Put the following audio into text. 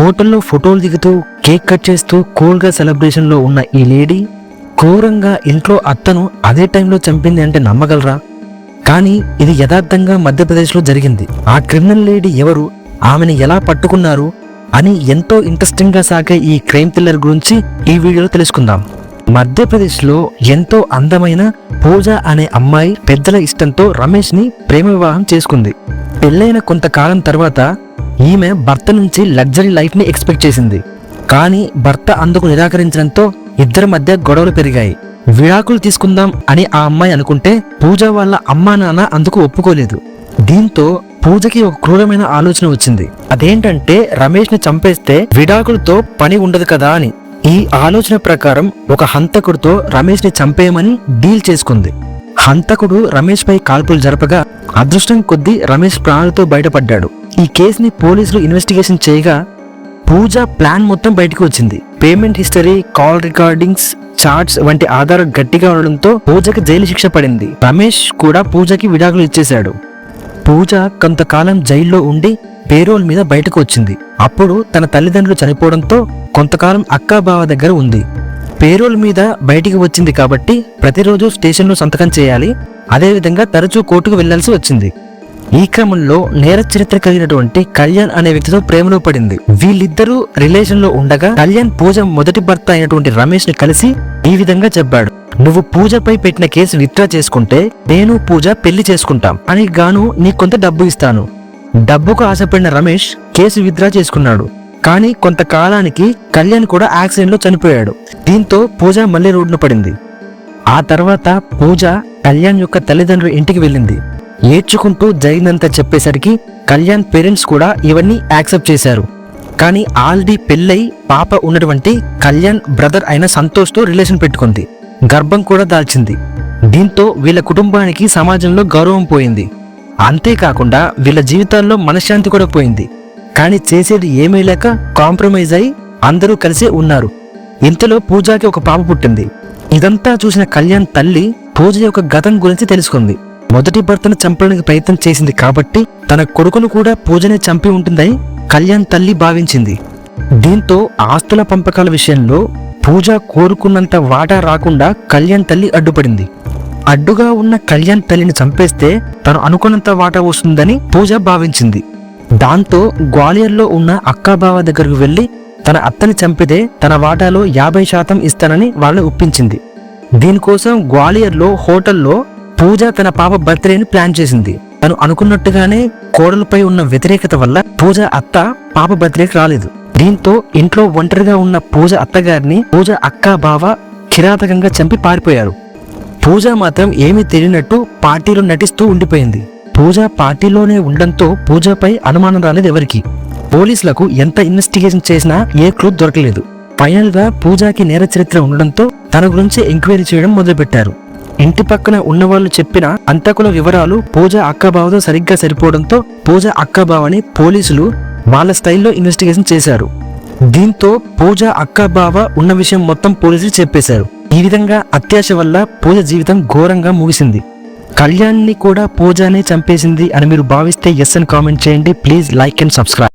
హోటల్లో ఫోటోలు దిగుతూ కేక్ కట్ చేస్తూ కూల్గా సెలబ్రేషన్లో ఉన్న ఈ లేడీ క్రూరంగా ఇంట్లో అత్తను అదే టైంలో చంపింది అంటే నమ్మగలరా? కానీ ఇది యథార్థంగా మధ్యప్రదేశ్లో జరిగింది. ఆ క్రిమినల్ లేడీ ఎవరు, ఆమెను ఎలా పట్టుకున్నారు అని ఎంతో ఇంట్రెస్టింగ్గా సాగే ఈ క్రైమ్ థ్రిల్లర్ గురించి ఈ వీడియోలో తెలుసుకుందాం. మధ్యప్రదేశ్లో ఎంతో అందమైన పూజ అనే అమ్మాయి పెద్దల ఇష్టంతో రమేష్ని ప్రేమ వివాహం చేసుకుంది. పెళ్ళైన కొంతకాలం తర్వాత ఈమె భర్త నుంచి లగ్జరీ లైఫ్ని ఎక్స్పెక్ట్ చేసింది. కానీ భర్త అందుకు నిరాకరించడంతో ఇద్దరి మధ్య గొడవలు పెరిగాయి. విడాకులు తీసుకుందాం అని ఆ అమ్మాయి అనుకుంటే పూజ వాళ్ళ అమ్మా నాన్న అందుకు ఒప్పుకోలేదు. దీంతో పూజకి ఒక క్రూరమైన ఆలోచన వచ్చింది. అదేంటంటే రమేష్ని చంపేస్తే విడాకులతో పని ఉండదు కదా అని. ఈ ఆలోచన ప్రకారం ఒక హంతకుడితో రమేష్ని చంపేయమని డీల్ చేసుకుంది. హంతకుడు రమేష్ పై కాల్పులు జరపగా అదృష్టం కొద్దీ రమేష్ ప్రాణాలతో బయటపడ్డాడు. ఈ కేసుని పోలీసులు ఇన్వెస్టిగేషన్ చేయగా పూజ ప్లాన్ మొత్తం బయటకు వచ్చింది. Payment history, call recordings, charts వంటి ఆధారాలు గట్టిగా ఉండడంతో పూజకి జైలు శిక్ష పడింది. రమేష్ కూడా పూజకి విడాకులు ఇచ్చేశాడు. పూజ కొంతకాలం జైల్లో ఉండి పేరోల్ మీద బయటకు వచ్చింది. అప్పుడు తన తల్లిదండ్రులు చనిపోవడంతో కొంతకాలం అక్కా బావ దగ్గర ఉంది. పేరోల్ మీద బయటికి వచ్చింది కాబట్టి ప్రతిరోజు స్టేషన్లో సంతకం చేయాలి. అదేవిధంగా తరచూ కోర్టుకు వెళ్లాల్సి వచ్చింది. ఈ క్రమంలో నేర చరిత్ర కలిగినటువంటి కళ్యాణ్ అనే వ్యక్తితో ప్రేమలో పడింది. వీళ్ళిద్దరూ రిలేషన్ లో ఉండగా కళ్యాణ్ పూజ మొదటి భర్త అయినటువంటి రమేష్ ని కలిసి ఈ విధంగా చెప్పాడు, నువ్వు పూజపై పెట్టిన కేసు విత్డ్రా చేసుకుంటే నేను పూజ పెళ్లి చేసుకుంటాం అని గాను నీకు కొంత డబ్బు ఇస్తాను. డబ్బుకు ఆశపడిన రమేష్ కేసు విత్డ్రా చేసుకున్నాడు. కానీ కొంతకాలానికి కళ్యాణ్ కూడా యాక్సిడెంట్ లో చనిపోయాడు. దీంతో పూజ మళ్లీ రోడ్డున పడింది. ఆ తర్వాత పూజ కళ్యాణ్ యొక్క తల్లిదండ్రుల ఇంటికి వెళ్ళింది. ఏడ్చుకుంటూ జరిగినంత చెప్పేసరికి కళ్యాణ్ పేరెంట్స్ కూడా ఇవన్నీ యాక్సెప్ట్ చేశారు. కానీ ఆల్రెడీ పెళ్ళై పాప ఉన్నటువంటి కళ్యాణ్ బ్రదర్ అయిన సంతోష్తో రిలేషన్ పెట్టుకుంది. గర్భం కూడా దాల్చింది. దీంతో వీళ్ళ కుటుంబానికి సమాజంలో గౌరవం పోయింది. అంతేకాకుండా వీళ్ళ జీవితాల్లో మనశ్శాంతి కూడా పోయింది. కానీ చేసేది ఏమీ లేక కాంప్రమైజ్ అయి అందరూ కలిసి ఉన్నారు. ఇంతలో పూజకి ఒక పాప పుట్టింది. ఇదంతా చూసిన కళ్యాణ్ తల్లి పూజ యొక్క గతం గురించి తెలుసుకుంది. మొదటి భర్తను చంపడానికి ప్రయత్నం చేసింది కాబట్టి తన కొడుకును కూడా పూజనే చంపి ఉంటుందని కళ్యాణ్ తల్లి భావించింది. దీంతో ఆస్తుల పంపకాల విషయంలో పూజ కోరుకున్నంత వాటా రాకుండా కళ్యాణ్ తల్లి అడ్డుపడింది. అడ్డుగా ఉన్న కళ్యాణ్ తల్లిని చంపేస్తే తను అనుకున్నంత వాటా వస్తుందని పూజ భావించింది. దాంతో గ్వాలియర్లో ఉన్న అక్కా బావ దగ్గరకు వెళ్లి తన అత్తని చంపితే తన వాటాలో 50% ఇస్తానని వాళ్ళని ఒప్పించింది. దీనికోసం గ్వాలియర్లో హోటల్లో పూజ తన పాప బర్త్డేని ప్లాన్ చేసింది. తను అనుకున్నట్టుగానే కోడలపై ఉన్న వ్యతిరేకత వల్ల పూజ అత్త పాప బర్త్డేకి రాలేదు. దీంతో ఇంట్లో ఒంటరిగా ఉన్న పూజ అత్తగారిని పూజ అక్కా బావ కిరాతకంగా చంపి పారిపోయారు. పూజ మాత్రం ఏమీ తెలియనట్టు పార్టీలో నటిస్తూ ఉండిపోయింది. పూజ పార్టీలోనే ఉండడంతో పూజపై అనుమానం రాలేదు ఎవరికి. పోలీసులకు ఎంత ఇన్వెస్టిగేషన్ చేసినా ఏ క్లూ దొరకలేదు. ఫైనల్ గా పూజకి నేర చరిత్ర ఉండడంతో తన గురించి ఎంక్వైరీ చేయడం మొదలుపెట్టారు. ఇంటి పక్కన ఉన్నవాళ్ళు చెప్పిన హంతకుల వివరాలు పూజ అక్కాబావతో సరిగ్గా సరిపోవడంతో పూజ అక్కాబావని పోలీసులు వాళ్ళ స్టైల్లో ఇన్వెస్టిగేషన్ చేశారు. దీంతో పూజ అక్కాబావ ఉన్న విషయం మొత్తం పోలీసులు చెప్పేశారు. ఈ విధంగా అత్యాశ వల్ల పూజ జీవితం ఘోరంగా ముగిసింది. కళ్యాణ్ని కూడా పూజనే చంపేసింది అని మీరు భావిస్తే ఎస్ అని కామెంట్ చేయండి. Please like and subscribe.